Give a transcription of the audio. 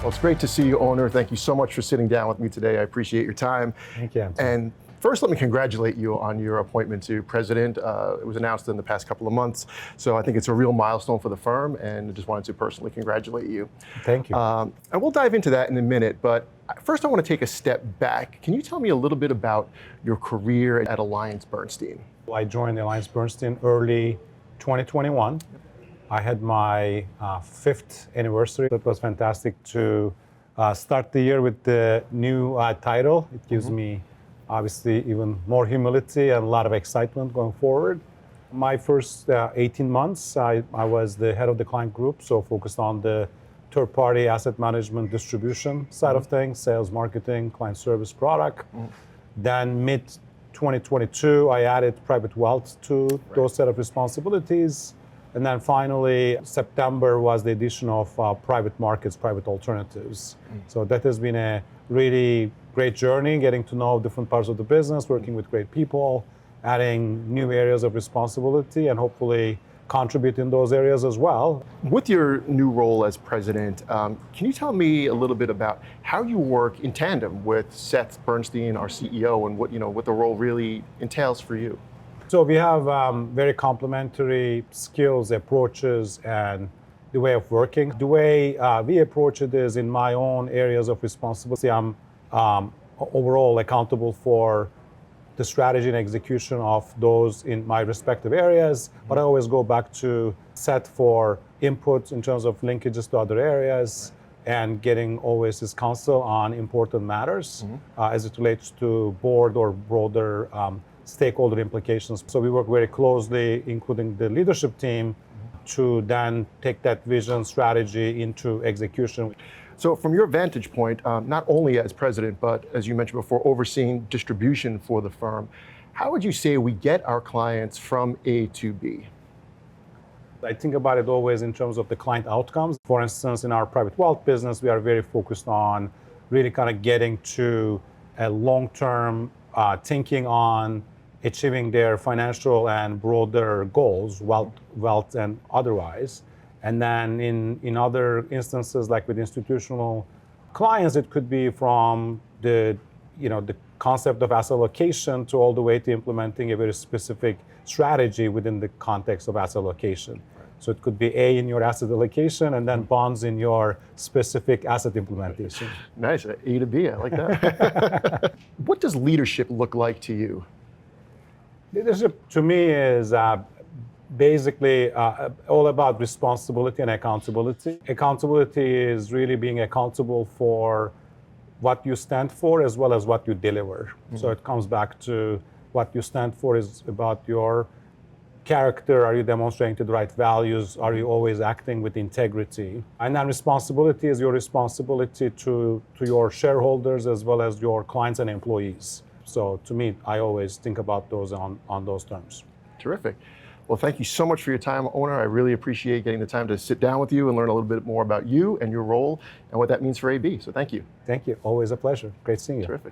Well, it's great to see you, Onur. Thank you so much for sitting down with me today. I appreciate your time. Thank you, Anton. And first, let me congratulate you on your appointment to president. It was announced in the past couple of months, so I think it's a real milestone for the firm, and I just wanted to personally congratulate you. Thank you. And we'll dive into that in a minute, but first I want to take a step back. Can you tell me a little bit about your career at AllianceBernstein? I joined AllianceBernstein early 2021. I had my 5th anniversary. It was fantastic to start the year with the new title. It gives me obviously even more humility and a lot of excitement going forward. My first 18 months, I was the head of the client group, so focused on the third-party asset management distribution side of things, sales, marketing, client service, product. Then mid-2022, I added private wealth to those set of responsibilities. And then finally, September was the addition of private markets, private alternatives. So that has been a really great journey, getting to know different parts of the business, working with great people, adding new areas of responsibility, and hopefully contribute in those areas as well. With your new role as president, can you tell me a little bit about how you work in tandem with Seth Bernstein, our CEO, and what the role really entails for you? So we have very complementary skills, approaches, and the way of working. The way we approach it is in my own areas of responsibility. I'm overall accountable for the strategy and execution of those in my respective areas, but I always go back to Seth for input in terms of linkages to other areas and getting always his counsel on important matters as it relates to board or broader stakeholder implications. So we work very closely, including the leadership team, to then take that vision strategy into execution. So from your vantage point, not only as president, but as you mentioned before, overseeing distribution for the firm, how would you say we get our clients from A to B? I think about it always in terms of the client outcomes. For instance, in our private wealth business, we are very focused on really kind of getting to a long-term thinking on achieving their financial and broader goals, wealth and otherwise. And then in other instances, like with institutional clients, it could be from the concept of asset allocation to all the way to implementing a very specific strategy within the context of asset allocation. So it could be A in your asset allocation and then bonds in your specific asset implementation. Nice, A to B, I like that. What does leadership look like to you? Leadership to me is basically all about responsibility and accountability. Accountability is really being accountable for what you stand for as well as what you deliver. So it comes back to what you stand for is about your character. Are you demonstrating the right values? Are you always acting with integrity? And then responsibility is your responsibility to your shareholders as well as your clients and employees. So to me, I always think about those on those terms. Terrific. Well, thank you so much for your time, Onur. I really appreciate getting the time to sit down with you and learn a little bit more about you and your role and what that means for AB. So thank you. Thank you. Always a pleasure. Great seeing you. Terrific.